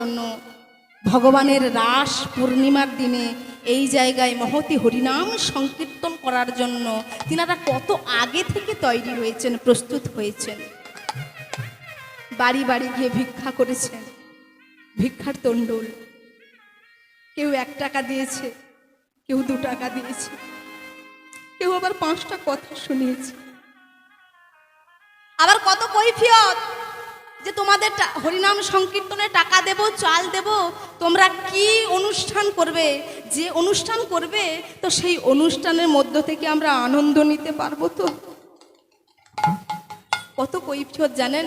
জন্য ভগবানের রাস পূর্ণিমার দিনে এই জায়গায় মহতি হরিনাম সংকীর্তন করার জন্য তিনারা কত আগে থেকে তৈরি হয়েছেন, প্রস্তুত হয়েছেন। বাড়ি বাড়ি গিয়ে ভিক্ষা করেছেন, ভিক্ষার তণ্ডুল। কেউ 1 টাকা দিয়েছে, কেউ 2 টাকা দিয়েছে, কেউ আবার 5টা কথা শুনিয়েছে। আবার কত কৈফিয়ত যে তোমাদের হরিনাম সংকীর্তনে টাকা দেব, চাল দেব, তোমরা কি অনুষ্ঠান করবে, যে অনুষ্ঠান করবে তো সেই অনুষ্ঠানের মধ্য থেকে আমরা আনন্দ নিতে পারবো। তো কত কৈফিয়ত জানেন।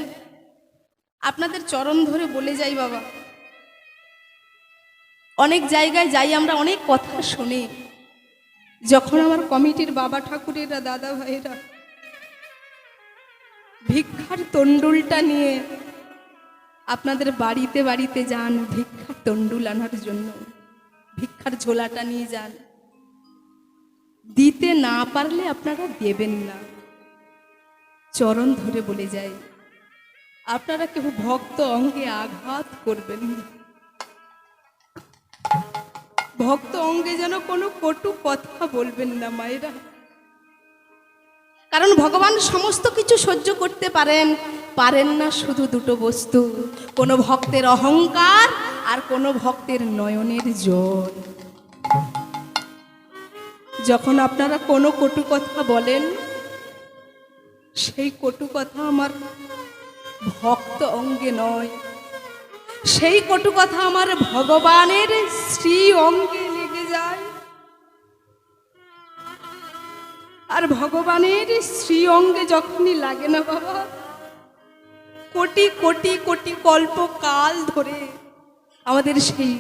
আপনাদের চরণ ধরে বলে যাই বাবা, অনেক জায়গায় যাই আমরা, অনেক কথা শুনি। যখন আমার কমিটির বাবা ঠাকুরেরা, দাদা ভাইরা ভিক্ষার তণ্ডুলটা নিয়ে আপনাদের বাড়িতে বাড়িতে যান ভিক্ষার তণ্ডুল আনার জন্য, ভিক্ষার ঝোলাটা নিয়ে যান, দিতে না পারলে আপনারা দেবেন না। চরণ ধরে বলে যাই, আপনারা কেউ ভক্ত অঙ্গে আঘাত করবেন না। ভক্ত অঙ্গে যেন কোনো কটু কথা বলবেন না মায়েরা। কারণ ভগবান সমস্ত কিছু সহ্য করতে পারেন, পারেন না শুধু 2টো বস্তু, কোনো ভক্তের অহংকার আর কোনো ভক্তের নয়নের জল। যখন আপনারা কোনো কটু কথা বলেন, সেই কটু কথা আমার ভক্ত অঙ্গে নয়, সেই কটু কথা আমার ভগবানের শ্রী অঙ্গে লেগে যায়। আর ভগবানের শ্রী অঙ্গে যখনই লাগে না বাবা, কোটি কোটি কোটি কল্প কাল ধরে আমাদের সেই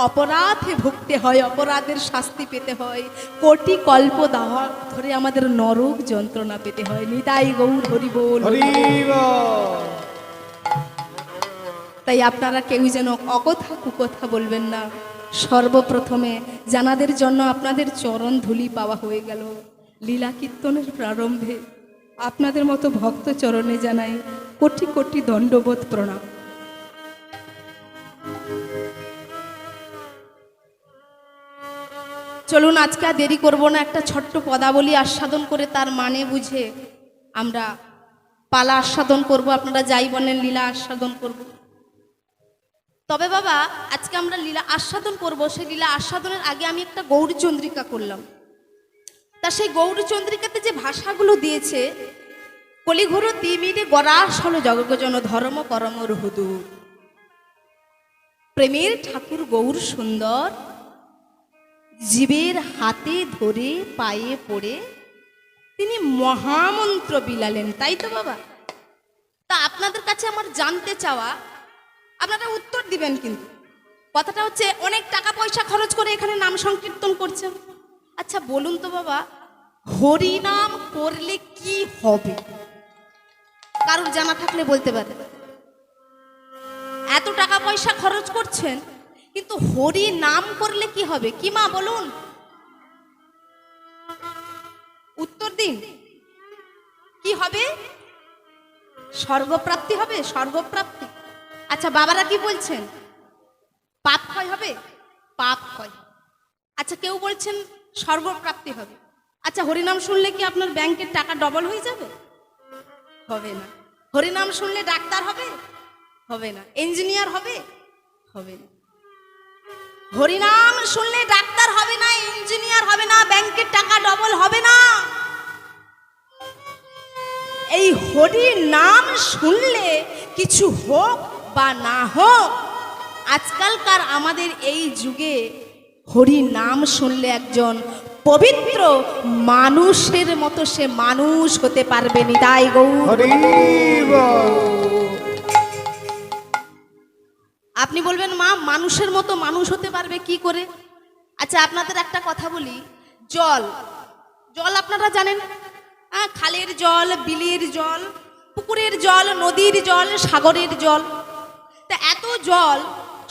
অপরাধে ভুগতে হয়, অপরাধের শাস্তি পেতে হয়, কোটি কল্প দাওয়া ধরে আমাদের নরক যন্ত্রণা পেতে হয়। নিতাই গৌর হরি বল। তাই আপনারা কেউ যেন অকথা কুকথা বলবেন না। সর্বপ্রথমে জানাদের জন্য আপনাদের চরণ ধুলি পাওয়া হয়ে গেল লীলা কীর্তনের প্রারম্ভে। আপনাদের মতো ভক্ত চরণে জানাই কোটি কোটি দণ্ডবোধ প্রণাম। চলুন আজকে আর দেরি করব না, একটা ছোট্ট পদাবলী আস্বাদন করে তার মানে বুঝে আমরা পালা আস্বাদন করব। আপনারা যাই বলেন লীলা আস্বাদন করব। তবে বাবা আজকে আমরা লীলা আস্বাদন করব, সেই লীলা আস্বাদনের আগে আমি একটা গৌরচন্দ্রিকা করলাম। তা সেই গৌরচন্দ্রিকাতে যে ভাষাগুলো দিয়েছে, কলিঘোর তিমিরে গরাস হল জগজন ধর্ম করম রহুদূর। প্রেমের ঠাকুর গৌর সুন্দর জীবের হাতে ধরে পায়ে পড়ে তিনি মহামন্ত্র বিলালেন, তাই তো বাবা? তা আপনাদের কাছে আমার জানতে চাওয়া, আপনারা উত্তর দিবেন, কিন্তু কথাটা হচ্ছে অনেক টাকা পয়সা খরচ করে এখানে নাম সংকীর্তন করছেন। আচ্ছা বলুন তো বাবা, হরিনাম করলে কি হবে? কারোর জানা থাকলে বলতে পারে। এত টাকা পয়সা খরচ করছেন, কিন্তু হরি নাম করলে কি হবে? কি মা বলুন, উত্তর দিন। কি হবে? স্বর্গপ্রাপ্তি হবে, স্বর্গপ্রাপ্তি। আচ্ছা বাবারা কি বলছেন? পাপ ক্ষয় হবে, পাপ ক্ষয়। আচ্ছা কেউ বলছেন স্বর্গপ্রাপ্তি হবে। আচ্ছা হরিনাম শুনলে কি আপনার ব্যাংকের টাকা ডবল হয়ে যাবে? হবে না। হরিনাম শুনলে ডাক্তার হবে? হবে না। ইঞ্জিনিয়ার হবে? হবে না। হরিনাম শুনলে ডাক্তার হবে না, ইঞ্জিনিয়ার হবে না, ব্যাংকের টাকা ডবল হবে না। এই হরি নাম শুনলে কিছু হোক বা না হোক, আজকালকার আমাদের এই যুগে হরি নাম শুনলে একজন পবিত্র মানুষের মতো সে মানুষ হতে পারবে। নিতাই গৌর। আপনি বলবেন মা মানুষের মতো মানুষ হতে পারবে কি করে? আচ্ছা আপনাদের একটা কথা বলি, জল, জল আপনারা জানেন, খালের জল, বিলের জল, পুকুরের জল, নদীর জল, সাগরের জল। তা এত জল,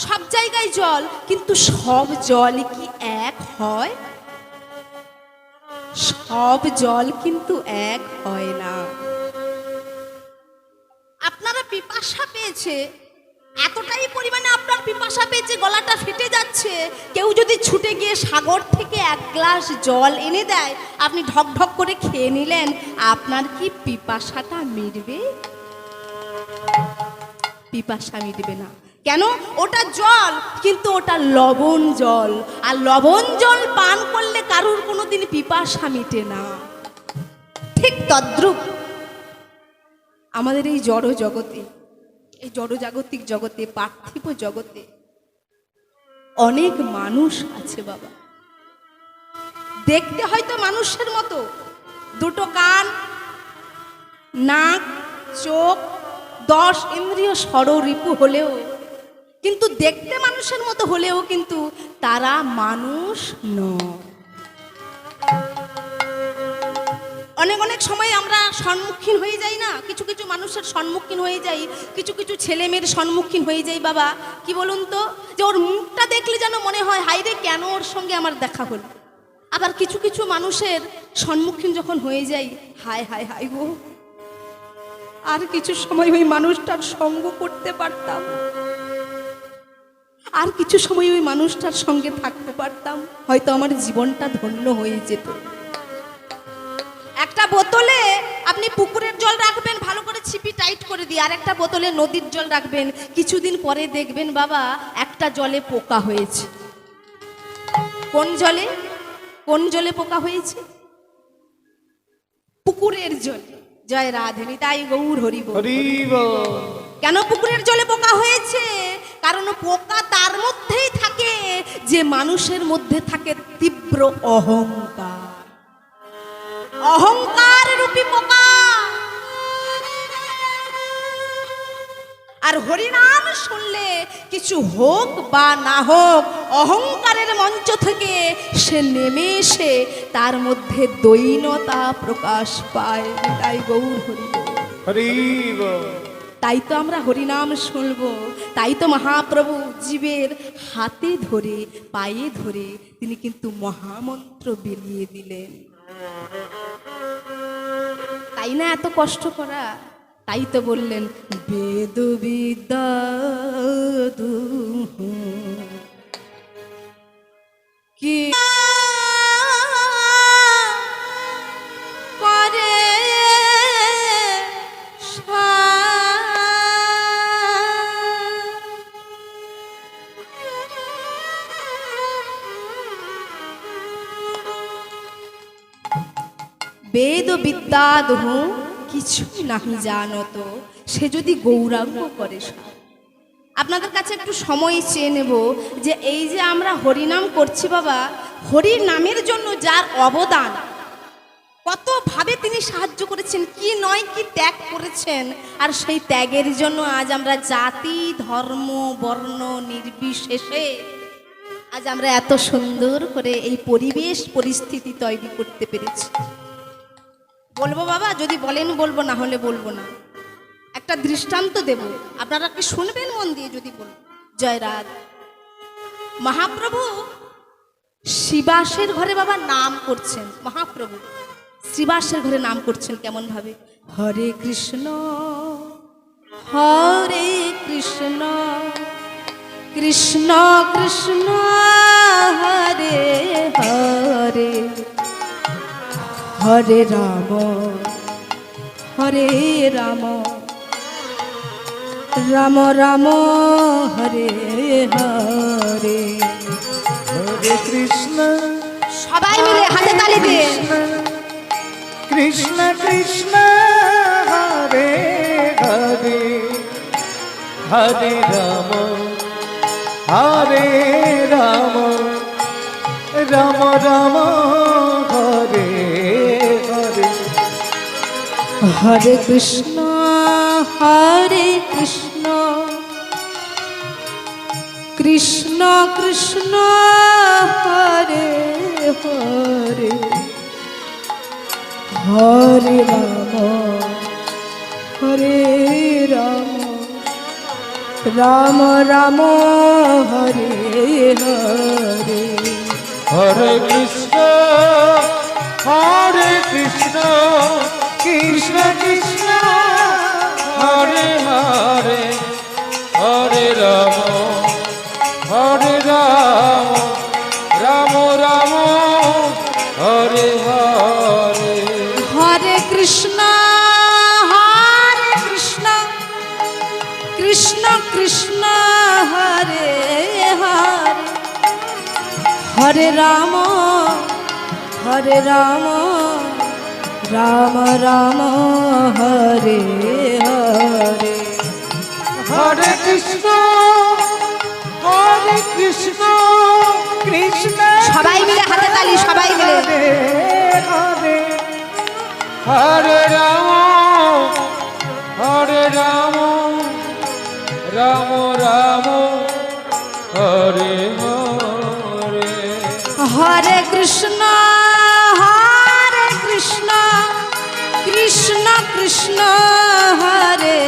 সব জায়গায় জল, কিন্তু সব জল কি এক হয়? সব জল কিন্তু এক হয় না। আপনারা পিপাসা পেয়েছে, এতটাই পরিমাণে আপনার পিপাসা পেয়েছে, গলাটা ফেটে যাচ্ছে, কেউ যদি ছুটে গিয়ে সাগর থেকে এক গ্লাস জল এনে দেয়, আপনি ঢক ঢক করে খেয়ে নিলেন, আপনার কি পিপাসাটা মিটবে? পিপাসা মিটবে না। কেন? ওটা জল, কিন্তু ওটা লবণ জল, আর লবণ জল পান করলে কারুর কোনোদিন পিপাসা মিটে না। ঠিক তদ্রূপ আমাদের এই জড় জগতে, এই জড়জাগতিক জগতে, পার্থিব জগতে অনেক মানুষ আছে বাবা। দেখতে হয়তো মানুষের মতো, দুটো কান, নাক, চোখ, 10 ইন্দ্রিয় ষড়রিপু হলেও, কিন্তু দেখতে মানুষের মতো হলেও কিন্তু তারা মানুষ নয়। অনেক অনেক সময় আমরা সম্মুখীন হয়ে যাই না, কিছু কিছু মানুষের সম্মুখীন হয়ে যাই, কিছু কিছু ছেলে মেয়ের সম্মুখীন হয়ে যাই বাবা। কি বলুন তো, যে ওর মুখটা দেখলে যেন মনে হয় হায় রে, কেন ওর সঙ্গে আমার দেখা হলো। আবার কিছু কিছু মানুষের সম্মুখীন যখন হয়ে যাই, হায় হায় হায় গো, আর কিছু সময় ওই মানুষটার সঙ্গ করতে পারতাম, আর কিছু সময় ওই মানুষটার সঙ্গে থাকতে পারতাম, হয়তো আমার জীবনটা ধন্য হয়ে যেত। একটা বোতলে আপনি পুকুরের জল রাখবেন, ভালো করে ছিপি টাইট করে দিয়ে, আর একটা বোতলে নদীর জল রাখবেন, কিছুদিন পরে দেখবেন বাবা একটা জলে পোকা হয়েছে। কোন জলে? কোন জলে পোকা হয়েছে? পুকুরের জলে। জয় রাধে নিতাই গৌর হরি বল। কেন পুকুরের জলে পোকা হয়েছে? কারণ পোকা তার মধ্যেই থাকে যে মানুষের মধ্যে থাকে তীব্র অহংকার। অহংকার রূপী পোকা। আর হরিনাম শুনলে কিছু হোক বা না হোক, অহংকারের মঞ্চ থেকে সে নেমে এসে তার মধ্যে দৈনতা প্রকাশ পায়। তাই গৌর হরি বল। তাই তো আমরা হরিনাম শুনবো, তাই তো মহাপ্রভু জীবের হাতে ধরে পায়ে ধরে তিনি কিন্তু মহামন্ত্র বিলিয়ে দিলেন। তাই না এত কষ্ট করা? তাই তো বললেন বেদ বিদ্যা কি করে বেদ বিদ্যা দহু কিছুই নাহি জানত, সে যদি গৌরাঙ্গ করে। আপনাদের কাছে একটু সময় চেয়ে নেব, যে এই যে আমরা হরিনাম করছি বাবা, হরির নামের জন্য যার অবদান, কতভাবে তিনি সাহায্য করেছেন, কি নয় কি ত্যাগ করেছেন, আর সেই ত্যাগের জন্য আজ আমরা জাতি ধর্ম বর্ণ নির্বিশেষে আজ আমরা এত সুন্দর করে এই পরিবেশ পরিস্থিতি তৈরি করতে পেরেছি। বলবো বাবা, যদি বলেন বলবো, না হলে বলবো না। একটা দৃষ্টান্ত দেব, আপনারা কি শুনবেন মন দিয়ে? যদি বল জয় রাধ। মহাপ্রভু শিবাসের ঘরে বাবা নাম করছেন, মহাপ্রভু শিবাসের ঘরে নাম করছেন কেমন ভাবে? হরে কৃষ্ণ হরে কৃষ্ণ কৃষ্ণ কৃষ্ণ হরে হরে, হরে রাম হরে রাম রাম রাম হরে হরে। হরে কৃষ্ণ। সবাই মিলে হাতে তালি দিয়ে কৃষ্ণ কৃষ্ণ হরে হরে, হরে রাম হরে রাম রাম রাম হরে হরে। হরে কৃষ্ণ হরে কৃষ্ণ কৃষ্ণ কৃষ্ণ হরে হরে, হরে রাম হরে রাম রাম রাম হরে হরে। হরে কৃষ্ণ হরে কৃষ্ণ কৃষ্ণ কৃষ্ণ হরে হরে, হরে হরে রাম রাম রাম হরে হরে। হরে কৃষ্ণ কৃষ্ণ সবাই মিলে হাতে তালি, সবাই মিলে। হরে হরে রাম রাম রাম হরে হরে। হরে কৃষ্ণ কৃষ্ণ কৃষ্ণ হরে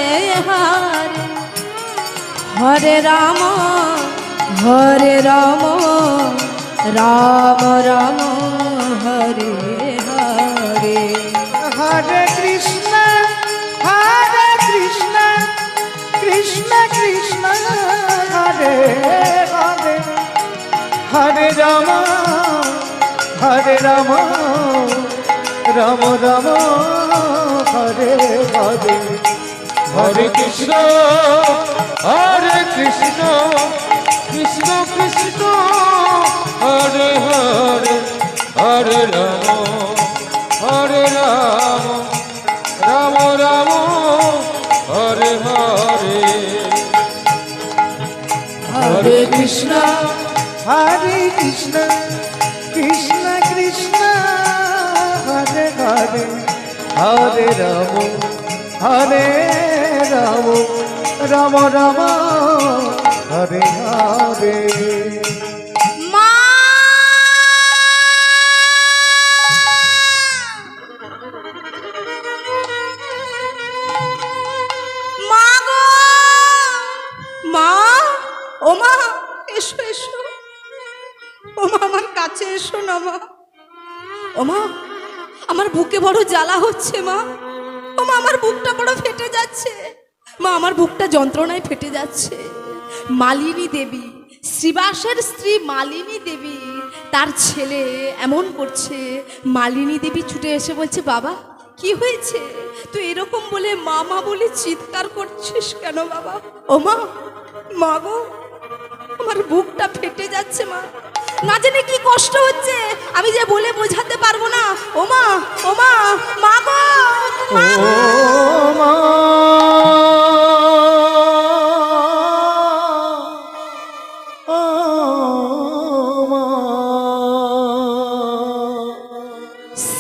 হরে। হরে রাম রাম রাম হরে হরে। হরে কৃষ্ণ কৃষ্ণ কৃষ্ণ হরে হরে। হরে রাম রাম রাম হরে হরে। হরে কৃষ্ণ কৃষ্ণ কৃষ্ণ হরে হরে। হরে রাম রাম রাম হরে হরে। হরে কৃষ্ণ কৃষ্ণ কৃষ্ণ হরে হরে। হরে রাম রাম রাম হরে হরে। মা মা গো, মা, ও মা, এসো এসো, ও মা আমার কাছে এসো না মা। ও মা, আমার বুকে বড় জ্বালা হচ্ছে মা। ও মা, আমার বুকটা বড় ফেটে যাচ্ছে মা, আমার বুকটা যন্ত্রণায় ফেটে যাচ্ছে। মালিনী দেবী, শ্রীবাসের স্ত্রী মালিনী দেবী, তার ছেলে এমন করছে। মালিনী দেবী ছুটে এসে বলছে, বাবা কি হয়েছে? তুই এরকম বলে মা বলে চিৎকার করছিস কেন বাবা? ও মা, মা গো, আমার বুকটা ফেটে যাচ্ছে মা, না জেনে কি কষ্ট হচ্ছে আমি যে বলে বোঝাতে পারবো না। ও মা, মা গো, মা গো।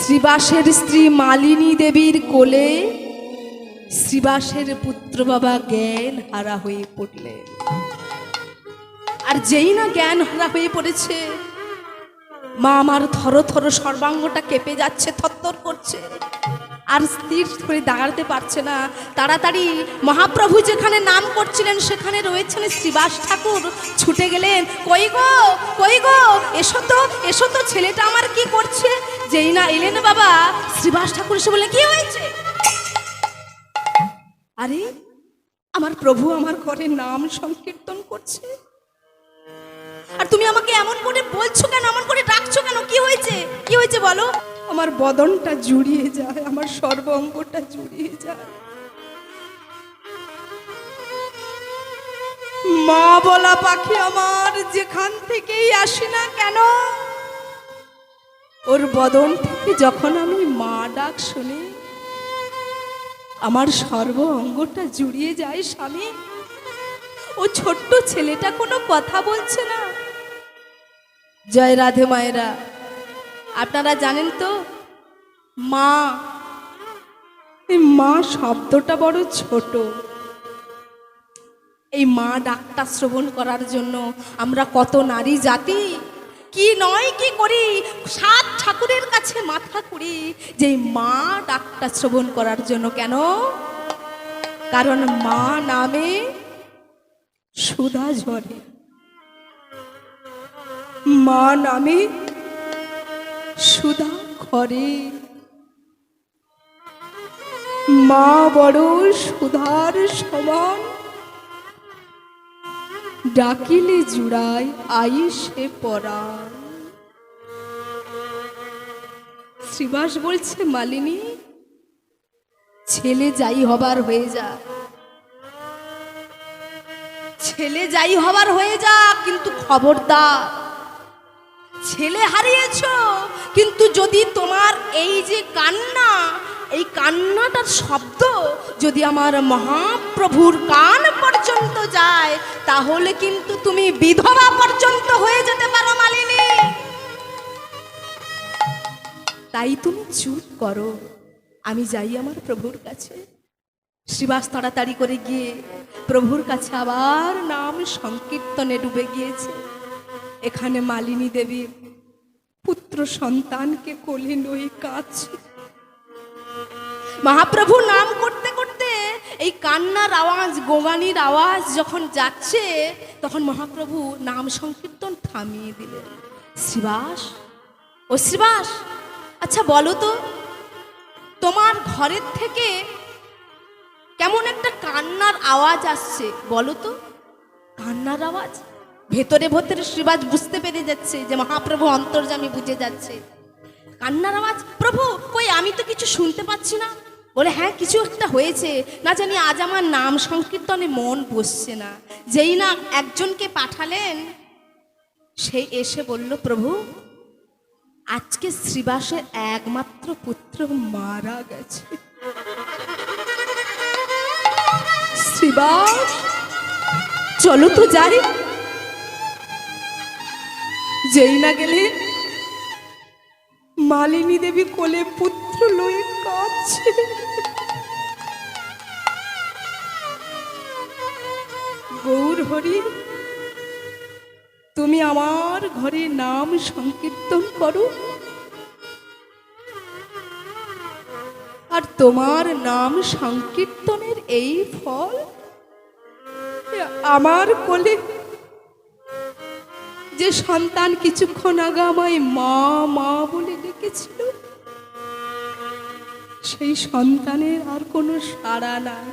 শ্রীবাসের স্ত্রী মালিনী দেবীর কোলে শ্রীবাসের পুত্র বাবা জ্ঞান হারা হয়ে পড়লেন। আর যেই না জ্ঞান হারা হয়ে পড়েছে, মা আমার থর সর্বাঙ্গটা কেঁপে যাচ্ছে, থরথর করছে, আর স্থির করে দাঁড়াতে পারছে না। তাড়াতাড়ি মহাপ্রভু যেখানে নাম করছিলেন সেখানে রয়েছেন শ্রীবাস ঠাকুর, ছুটে গেলেন, কই গো এসো তো ছেলেটা আমার কি করছে। যেই না এলেন বাবা, শ্রীবাস ঠাকুর এসে বললেন, কি হয়েছে? আরে আমার প্রভু আমার ঘরে নাম সংকীর্তন করছে, আর তুমি আমাকে এমন করে বলছো কেন, এমন করে ডাকছো কেন? কি হয়েছে বলো? আমার বদনটা জুড়িয়ে যায়, আমার সর্বাঙ্গটা জুড়িয়ে যায়। মা বলা পাখি আমার যেখান থেকেই আসি না কেন, ওর বদন থেকে যখন আমি মা ডাক শুনি, আমার সর্ব অঙ্গটা জুড়িয়ে যায় স্বামী। ও ছোট্ট ছেলেটা কোনো কথা বলছে না। জয় রাধে মায়েরা, আপনারা জানেন তো মা, এই মা শব্দটা বড় ছোট। এই মা ডাকটা শ্রবণ করার জন্য আমরা কত নারী জাতি কি নয় কি করি, 7 ঠাকুরের কাছে মাথা করি যে মা ডাকটা শ্রবণ করার জন্য। কেন? কারণ মা নামে সুধা ঝরে, মা নামে সুধা ঘরে, মা বড় সুধার সমান, ডাকিলে জুড়ায় আইসে পরাণ। শ্রীবাস বলছে, মালিনী, ছেলে যাই হবার হয়ে যা, ছেলে যাই হবার হয়ে যা, কিন্তু খবরদার ছেলে হারিয়েছো, কিন্তু যদি তোমার এই যে কান্না, এই কান্নাটার শব্দ যদি আমার মহাপ্রভুর কান পর্যন্ত যায়, তাহলে কিন্তু তুমি বিধবা পর্যন্ত হয়ে যেতে পারো মালিনী। তাই তুমি চুপ করো, আমি যাই আমার প্রভুর কাছে। শ্রীবাস তাড়াতাড়ি করে গিয়ে প্রভুর কাছে আবার নাম সংকীর্তনে ডুবে গিয়েছে। এখানে মালিনী দেবী পুত্র সন্তানকে কোলে লই কাঁদছে। মহাপ্রভু নাম করতে করতে এই কান্নার আওয়াজ, গোগানির আওয়াজ যখন যাচ্ছে, তখন মহাপ্রভু নাম সংকীর্তন থামিয়ে দিলেন। শ্রীবাস, ও শ্রীবাস, আচ্ছা বলো তো, তোমার ঘরের থেকে কেমন একটা কান্নার আওয়াজ আসছে, বলো তো। কান্নার আওয়াজ ভেতরে ভেতরে শ্রীবাস বুঝতে পেরে যাচ্ছে যে মহাপ্রভু অন্তর্যামী, বুঝে যাচ্ছে কান্নার আওয়াজ। প্রভু কই, আমি তো কিছু শুনতে পাচ্ছি না। বলে হ্যাঁ, কিছু একটা হয়েছে, না জানি আজ আমার নাম সংকীর্তনে মন বসছে না। যেই না একজনকে পাঠালেন, সেই এসে বলল, প্রভু আজকে শ্রীবাসের একমাত্র পুত্র মারা গেছে। শ্রীবাস, চলো তো যাই। যেই না গেলে মালিনী দেবী কোলে পুত্র লয়ে কাঁদছে। গৌর হরি, তুমি আমার ঘরে নাম সংকীর্তন করো, আর তোমার নাম সংকীর্তনের এই ফল আমার কোলে যে সন্তান কিছুক্ষণ আগে আমায় মা মা বলে ডেকেছিল, সেই সন্তানের আর কোনো সাড়া নাই,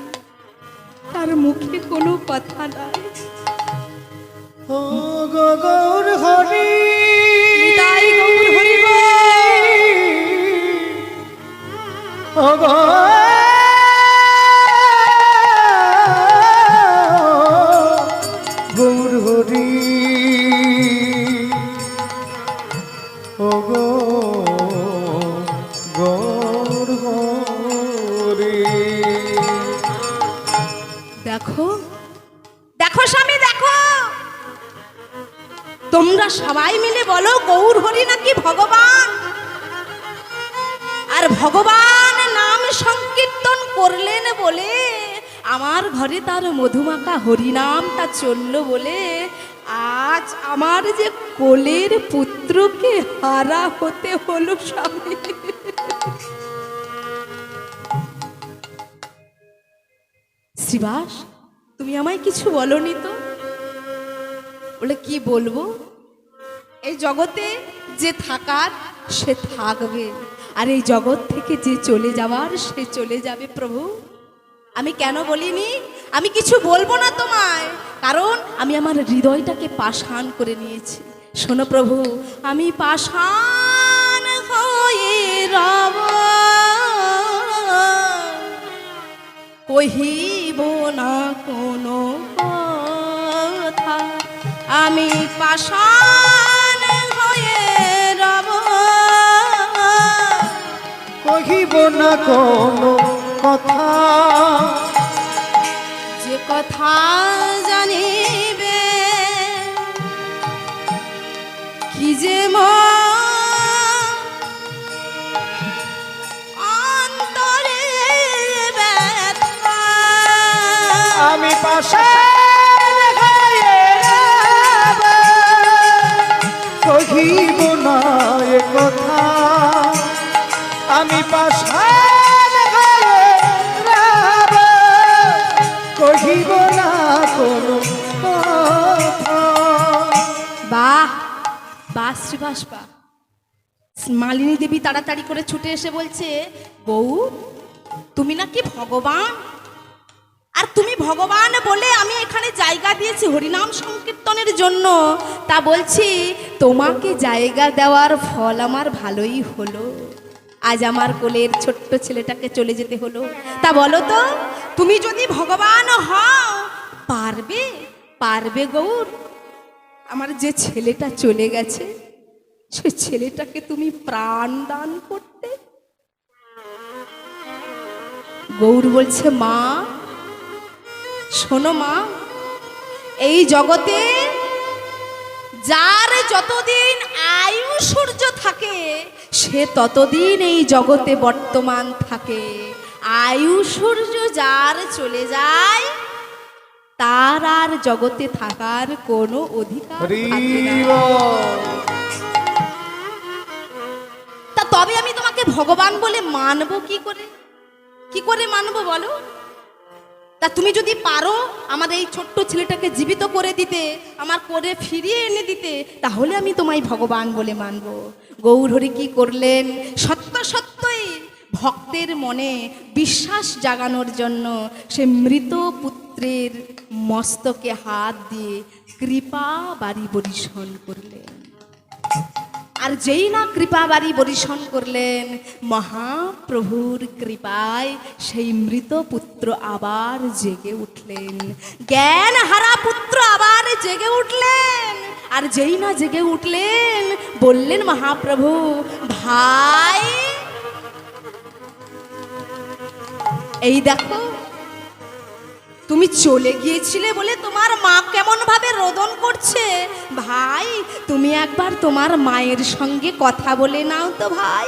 তার মুখে কোনো কথা নাই। ও গো গৌর হরি, নিতাই গৌর হরি বল। ও গো গৌর হরি, ও গো গৌর হরি। দেখো দেখো স্বামী, দেখো, তোমরা সবাই মিলে বলো গৌর হরি নাকি ভগবান। আর ভগবান নাম সংকীর্তন করলেন বলে আমার ঘরে তার মধুমাখা হরিনামটা চলল বলে আজ আমার যে কোলের পুত্রকে হারা হতে হলো স্বামী। শ্রীবাস, তুমি আমায় কিছু বলনি তো। বলে কি বলবো, এই জগতে যে থাকার সে থাকবে, আর এই জগৎ থেকে যে চলে যাওয়ার সে চলে যাবে প্রভু। আমি কেন বলিনি, আমি কিছু বলবো না তোমায়, কারণ আমি আমার হৃদয়টাকে পাষাণ করে নিয়েছি। শোনো প্রভু, আমি পাষাণ হয়ে রব, কহিব না কোনো কথা, আমি পাষাণ হয়ে রব, কহিব না কোনো কথা, যে কথা জানিবে কি যে অন্তরে ব্যথা, আমি পাষাণ হয়ে রব, কহিব না এ কথা, আমি পাষাণ হয়ে রব, কহিব না কোনো কথা। বাহ বাহ শ্রীবাস বাহ। মালিনী দেবী তাড়াতাড়ি করে ছুটে এসে বলছে, বউ তুমি নাকি ভগবান, আর তুমি ভগবান বলে আমি এখানে জায়গা দিয়েছি হরিনাম সংকীর্তনের জন্য। তা বলছি তোমাকে জায়গা দেওয়ার ফল আমার ভালোই হলো, আজ আমার কোলের ছোট্ট ছেলেটাকে চলে যেতে হলো। তা বলো তো, তুমি যদি ভগবান হও, পারবে পারবে গৌর আমার যে ছেলেটা চলে গেছে সে ছেলেটাকে তুমি প্রাণ দান করতে? গৌর বলছে, মা শোনো মা, এই জগতে যার যতদিন আয়ু সূর্য থাকে সে ততদিন এই জগতে বর্তমান থাকে। আয়ু সূর্য যার চলে যায় তার আর জগতে থাকার কোনো অধিকার থাকে না। তা তবে আমি তোমাকে ভগবান বলে মানবো কি করে? কি করে মানবো বলো? তা তুমি যদি পারো আমার এই ছোট্ট ছেলেটাকে জীবিত করে দিতে, আমার করে ফিরিয়ে এনে দিতে, তাহলে আমি তোমায় ভগবান বলে মানবো। গৌরহরি কি করলেন? সত্য সত্যই ভক্তের মনে বিশ্বাস জাগানোর জন্য সে মৃত পুত্রের মস্তকে হাত দিয়ে কৃপা বাড়ি বরিশন করলেন। আর যেই না কৃপা বাড়ি বরিশন করলেন, মহাপ্রভুর কৃপায় সেই মৃত পুত্র আবার জেগে উঠলেন। জ্ঞান হারা পুত্র আবার জেগে উঠলেন। আর যেই না জেগে উঠলেন, বললেন মহাপ্রভু, ভাই এই দেখো, তুমি চলে গিয়েছিলে বলে তোমার মা কেমন ভাবে রোদন করছে। ভাই তুমি একবার তোমার মায়ের সঙ্গে কথা বলে নাও তো ভাই।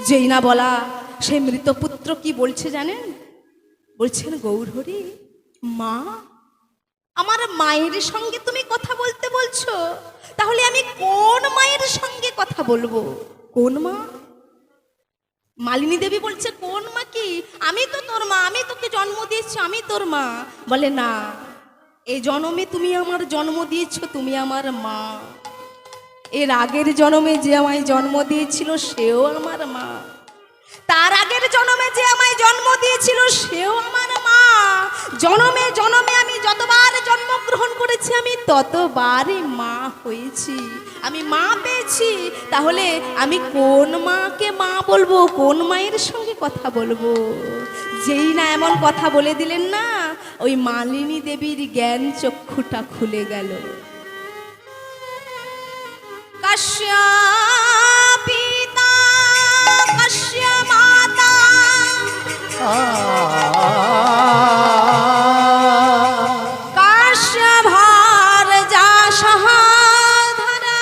যেই না বলা, সেই মৃত পুত্র কি বলছে জানেন? বলছেন, গৌরহরি মা, আমার মায়ের সঙ্গে তুমি কথা বলতে বলছো, তাহলে আমি কোন মায়ের সঙ্গে কথা বলবো? কোন মা? মালিনী দেবী বলছে, কোন মা? কি আমি তো তোর মা, আমি তোকে জন্ম দিয়েছি, আমি তোর মা। বলে না, এই জন্মে তুমি আমার জন্ম দিয়েছো, তুমি আমার মা। এর আগের জন্মে যে আমায় জন্ম দিয়েছিল সেও আমার মা। তার আগের জন্মে যে আমায় জন্ম দিয়েছিল সেও আমার মা। জন্মে জন্মে আমি যতবার জন্মগ্রহণ করেছি আমি ততবারই মা হয়েছি, আমি মা পেয়েছি। তাহলে আমি কোন মাকে মা বলবো, কোন মায়ের সঙ্গে কথা বলবো? যেই না এমন কথা বলে দিলেন না, ওই মালিনী দেবীর জ্ঞান চক্ষুটা খুলে গেল। কাশ্যপ পিতা কাশ্যপ মাতা কাশ্যপ ভার যা সহাধরা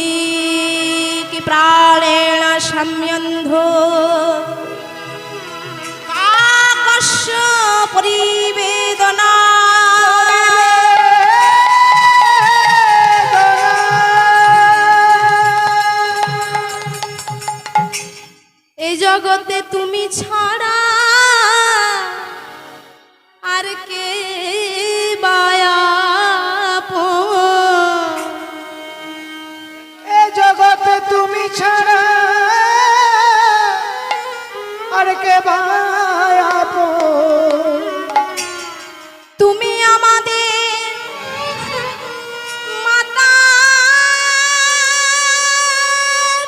কায়িকি প্রাণেন সম্যন্ধো কাকস্য পরিবেদনা। এই জগতে তুমি ছাড়া আর কে বায়াপন? এ জগতে তুমি ছাড়া আর কে আপন? তুমি আমাদের মাতা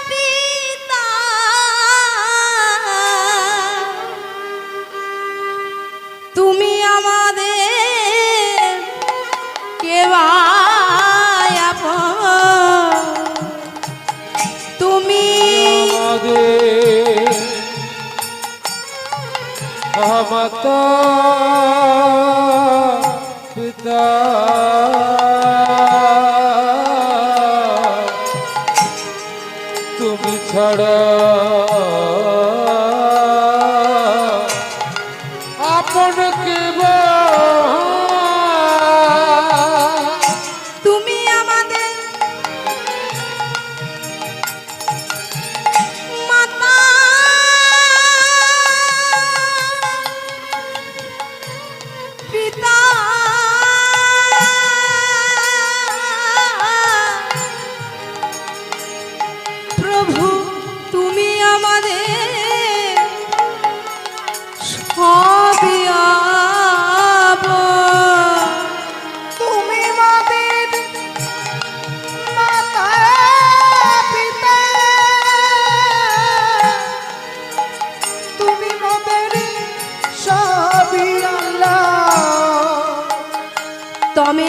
পিতা, তুমি আমাদের কে আপন? তুমি মাতা পিতা, তুমি ছাড়া আপন কে বা? তুমি আমাদের মাতা পিতা, প্রভু তুমি আমাদের সবই আপন। তুমি আমাদের মাতা পিতা, তুমি মোদের সবই আল্লাহ।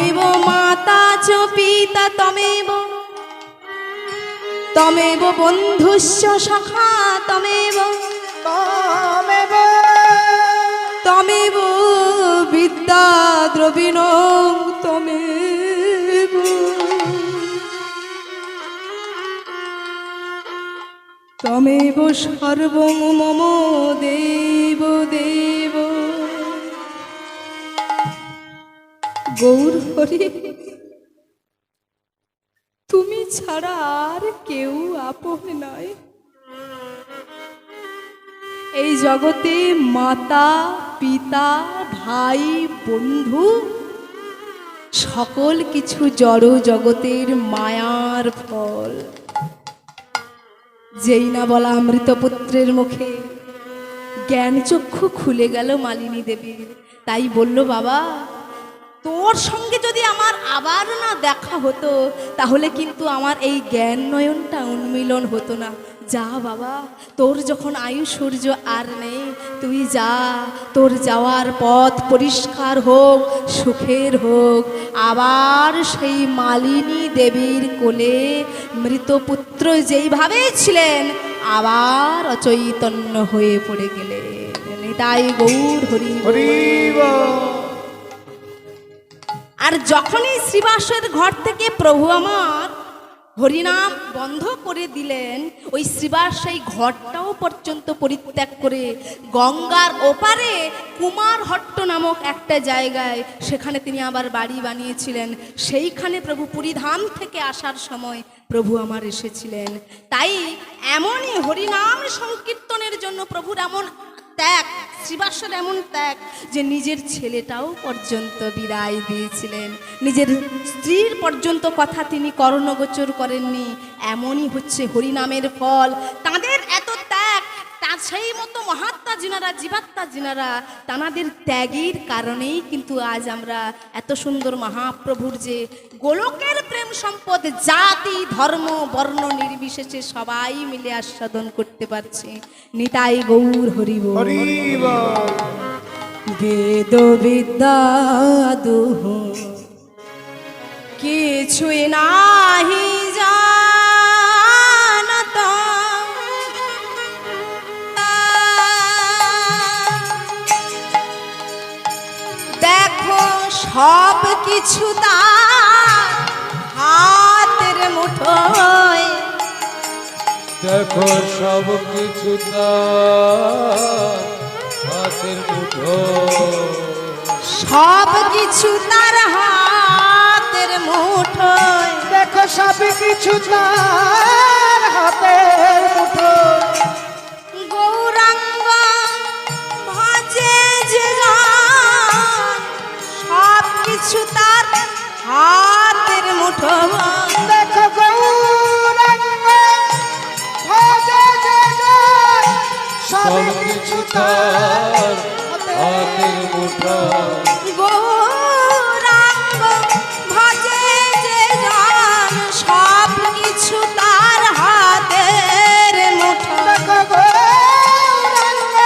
তমেব মাতা চ পিতা তমেব তমেব বন্ধুশ্চ সখা তমেব তমেব তমেব বিদ্যা দ্রবিণং তমেব তমেব সর্বং মম দেব দেব। গৌর হরি, তুমি ছাড়া আর কেউ আপন নয়। এই জগতে মাতা পিতা ভাই বন্ধু সকল কিছু জড় জগতের মায়ার ফল। যেই না বলা অমৃতপুত্রের মুখে জ্ঞান চক্ষু খুলে গেল মালিনী দেবীর। তাই বলল, বাবা তোর সঙ্গে যদি আমার আবার না দেখা হতো তাহলে কিন্তু আমার এই জ্ঞান নয়নটা উন্মিলন হতো না। যা বাবা, তোর যখন আয়ু সূর্য আর নেই, তুই যা, তোর যাওয়ার পথ পরিষ্কার হোক, সুখের হোক। আবার সেই মালিনী দেবীর কোলে মৃতপুত্র যেইভাবে ছিলেন আবার অচৈতন্য হয়ে পড়ে গেলেন। নিতাই গৌর হরি হরি বল। আর যখনই শ্রীবাসের ঘর থেকে প্রভু আমার হরিনাম বন্ধ করে দিলেন, ওই শ্রীবাস সেই ঘরটাও পর্যন্ত পরিত্যাগ করে গঙ্গার ওপারে কুমারহট্ট নামক একটা জায়গায় সেখানে তিনি আবার বাড়ি বানিয়েছিলেন। সেইখানে প্রভু পুরীধাম থেকে আসার সময় প্রভু আমার এসেছিলেন। তাই এমনই হরিনাম সংকীর্তনের জন্য প্রভুর এমন ত্যাগ, শ্রীবাসের এমন ত্যাগ যে নিজের ছেলেটাও পর্যন্ত বিদায় দিয়েছিলেন, নিজের স্ত্রীর পর্যন্ত কথা তিনি কর্ণগোচর করেননি। এমনই হচ্ছে হরিনামের ফল। তাদের এত ত্যাগ, তা সেই মতো মহাত্মা যিনারা, জীবাত্মা যিনারা, তাঁদের ত্যাগের কারণেই কিন্তু আজ আমরা এত সুন্দর মহাপ্রভুর যে গোলকের প্রেম সম্পদ জাতি ধর্ম বর্ণ নির্বিশেষে সবাই মিলে আস্বাদন করতে পারছে। নিতাই গৌর হরি বল। হরি বল। বেদ বিদ্যা দুহ কিছুই নাহি জানত, দেখো সব কিছু তার হাতের মুঠোয়, দেখো সব কিছু তার হাতের মুঠো, সব কিছু তার হাতের মুঠোয়। দেখো সব কিছু তার হাতের মুঠো। গৌরাঙ্গ ভজে যে জন, সব কিছু তার হাতের মুঠোয়। দেখো গৌরাঙ্গ ভজে যে জন, সব কিছু তার হাতের মুঠো। গৌরাঙ্গ ভজে যে জন, সব কিছু তার হাতের মুঠোয়। দেখো গৌরাঙ্গ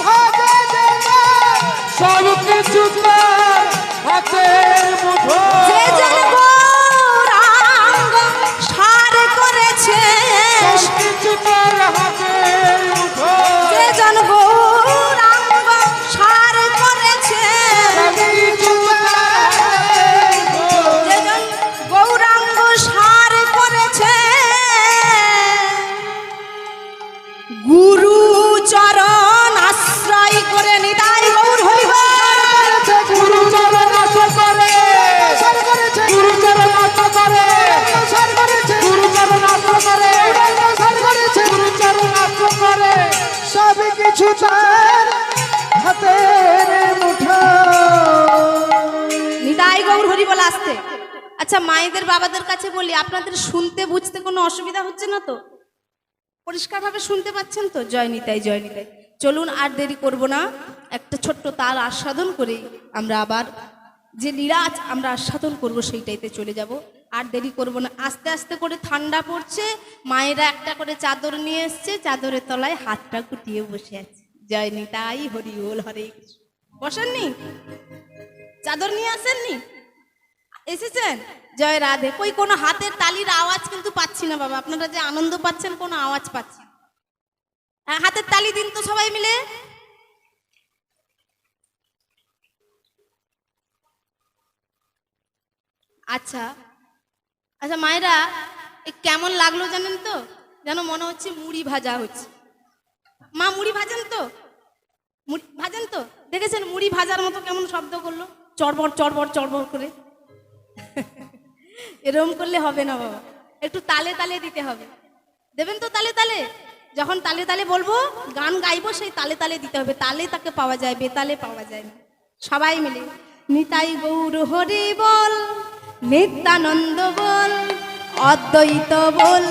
ভজে যে জন, সব কিছু তার হাতের মুঠো। যে জন গৌরাঙ্গ সার করেছে, সব কিছু তার হাতের মুঠো। যে জন গৌরাঙ্গ সার করেছে, সব কিছু তার হাতের মুঠো। যে জন গৌরাঙ্গ সার করেছে। গুরু চরণ আশ্রয় করে নিতাই গৌর হরি বল। গুরুচরণ আশ্রয় করে, সর করেছে, গুরুচরণ আশ্রয় করে, সর করেছে, গুরুচরণ আশ্রয় করে, সর করেছে। গুরুচরণ আশ্রয় করে। সব কিছু তার হাতের মুঠো। নিতাই গৌর হরি বল। আসতে। আচ্ছা, মায়েদের বাবাদের কাছে বলি, আপনাদের শুনতে বুঝতে কোনো অসুবিধা হচ্ছে না তো? পরিষ্কারভাবে শুনতে পাচ্ছেন তো? জয় নিতাই, জয় নিতাই। চলুন আর দেরি করব না, একটা ছোট্ট তার আস্বাদন করে আমরা আবার যে লীলাজ আমরা আস্বাদন করব সেইটাইতে চলে যাব। আর দেরি করব না, আস্তে আস্তে করে ঠান্ডা পড়ছে। মায়েরা একটা করে চাদর নিয়ে এসছে, চাদরের তলায় হাতটা গুটিয়ে বসে আছে। জয় নিতাই হরি বল। হরে কৃষ্ণ। বসেননি? চাদর নিয়ে আসেননি? এসেছেন? জয় রাধে। কই কোনো হাতের তালির আওয়াজ কিন্তু পাচ্ছি না বাবা, আপনারা যে আনন্দ পাচ্ছেন কোনো আওয়াজ পাচ্ছি না। হাতের তালি দিন তো সবাই মিলে। আচ্ছা আচ্ছা মায়েরা, এ কেমন লাগলো জানেন তো? যেন মনে হচ্ছে মুড়ি ভাজা হচ্ছে। মা মুড়ি ভাজেন তো? মুড়ি ভাজেন তো? দেখেছেন মুড়ি ভাজার মতো কেমন শব্দ করলো, চড়বড় চড়বড় চড়বড় করে। এরকম করলে হবে না বাবা, একটু তালে তালে দিতে হবে। দেবেন তো তালে তালে? যখন তালে তালে বলবো গান গাইবো, সেই তালে তালে দিতে হবে। তালে তাকে পাওয়া যায়, বেতালে পাওয়া যায় না। সবাই মিলে নিতাই গৌর হরি বল, নিত্যানন্দ বল, অদ্বৈত বল,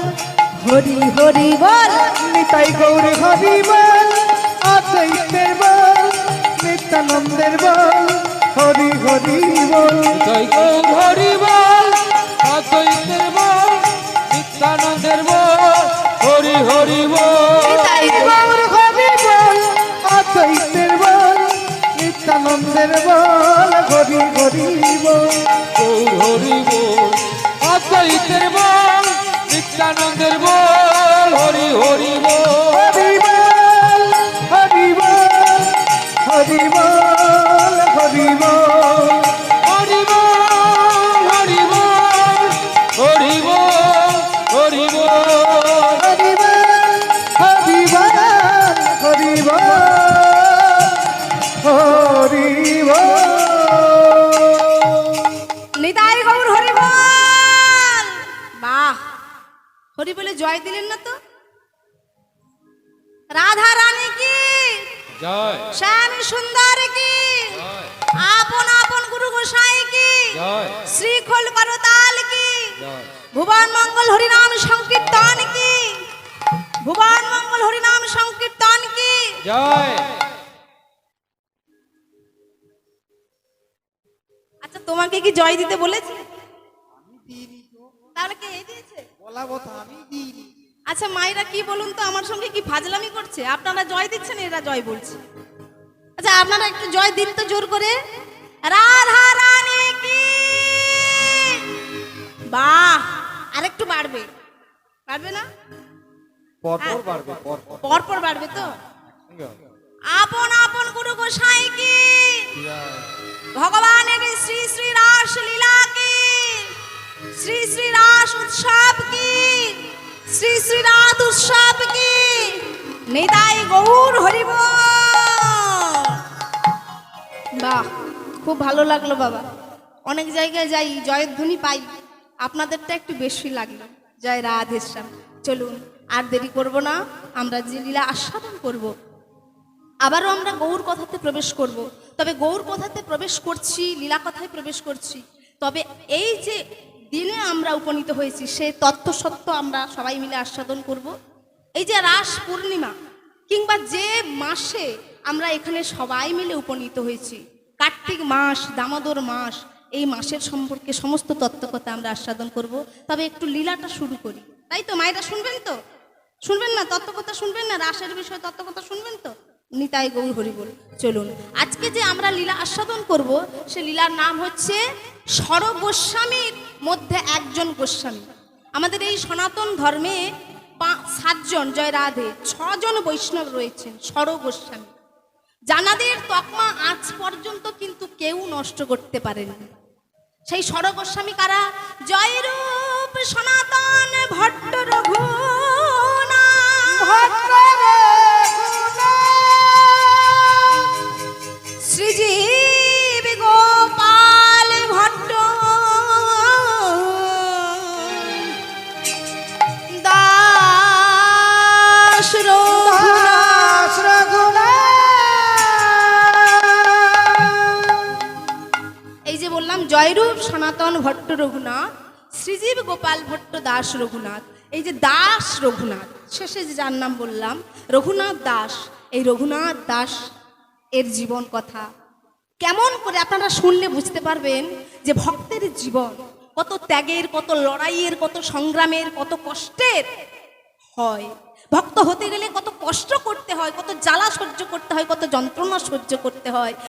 হরি হরি বল। নিতাই গৌর হরি বল, অদ্বৈতের বল, নিত্যানন্দের বল, হরি হরি বল। জয় গৌর হরি বল, অদ্বৈতের বল, নিত্যানন্দের বল, হরি হরি বল। নিতাই গৌর হরি বল, অদ্বৈতের বল, নিত্যানন্দের বল, হরি হরি বল। গৌর হরি বল, অদ্বৈতের বল, নিত্যানন্দের বল, হরি হরি বল। হরি বল, হরি বল, হরি বল, হরি বল। হরি বল, হরি বল, হরি বল, হরি বল। হরি বল, হরি বল, হরি বল, হরি বল। নিতাই গৌর হরি বল। বাহ, হরি বলে জয় দিলেন না তো? রাধা রানী কি, জয় শ্যাম সুন্দর কি, জয় আপন আপন গুরু গোসাই কি, জয় শ্রীখোল করতাল কি, জয়। ভুবন মঙ্গল হরিনাম সংকীর্তন কি, ভুবন মঙ্গল হরিনাম সংকীর্তন কি। জয়। আচ্ছা তোমাকে কি জয় দিতে বলেছে? তাহলে কে এই দিয়েছে? বলাবো তো আমি দিইনি। আচ্ছা মায়েরা কি বলুন তো, আমার সঙ্গে কি ফাজলামি করছে? আপনারা জয় দিচ্ছেন, এরা জয় বলছে। আচ্ছা আপনারা একটু জয় দিন তো জোর করে। রাধা রানী কি। বাহ, আরেকটু বাড়বে, বাড়বে না? পরপর বাড়বে, পরপর। পরপর বাড়বে তো? আপন আপন গুরু গোসাই কি, ভগবানের শ্রী শ্রী রাস লীলা কি, শ্রী শ্রী রাস উৎসব কি, শ্রী শ্রী রাত উৎসব কি। নিতাই গৌর হরি বল। বাহ, খুব ভালো লাগলো বাবা। অনেক জায়গায় যাই, জয়ের ধ্বনি পাই, আপনাদেরটা একটু বেশি লাগলো। জয় রাধেশ্যাম। চলুন আর দেরি করব না, আমরা যে লীলা আস্বাদন করব। আবারও আমরা গৌর কথাতে প্রবেশ করব। তবে গৌর কথাতে প্রবেশ করছি, লীলা কথায় প্রবেশ করছি, তবে এই যে দিনে আমরা উপনীত হয়েছি সেই তত্ত্ব সত্য আমরা সবাই মিলে আস্বাদন করব। এই যে রাস পূর্ণিমা কিংবা যে মাসে আমরা এখানে সবাই মিলে উপনীত হয়েছি, কার্তিক মাস, দামোদর মাস, এই মাসের সম্পর্কে সমস্ত তত্ত্বকথা আমরা আস্বাদন করব। তবে একটু লীলাটা শুরু করি, তাই তো মায়েরা? শুনবেন তো? শুনবেন না তত্ত্বকথা? শুনবেন না রাসের বিষয়ে তত্ত্বকথা? শুনবেন তো? নিতাই গৌর হরি বল। চলুন আজকে যে আমরা লীলা আস্বাদন করব, সে লীলার নাম হচ্ছে ষড় গোস্বামীর মধ্যে একজন গোস্বামী। আমাদের এই সনাতন ধর্মে 7 জন, জয় রাধে, 6 জন বৈষ্ণব রয়েছেন ষড় গোস্বামী। জানাদের তকমা আজ পর্যন্ত কিন্তু কেউ নষ্ট করতে পারেনি। সেই ষড় গোস্বামী কারা? জয়রূপ সনাতন ভট্ট রঘুনাথ, শ্রীজীব গোপাল ভট্ট, দাস রঘুনাথ। এই যে বললাম জয়রূপ সনাতন ভট্ট রঘুনাথ, শ্রীজীব গোপাল ভট্ট, দাস রঘুনাথ। এই যে দাস রঘুনাথ, শেষে যে যার নাম বললাম রঘুনাথ দাস, এই রঘুনাথ দাস এর জীবন কথা কেমন করে আপনারা শুনলে বুঝতে পারবেন যে ভক্তের জীবন কত ত্যাগের, কত লড়াইয়ের, কত সংগ্রামের, কত কষ্টের হয়। ভক্ত হতে গেলে কত কষ্ট করতে হয়, কত জ্বালা সহ্য করতে হয়, কত যন্ত্রণা সহ্য করতে হয়।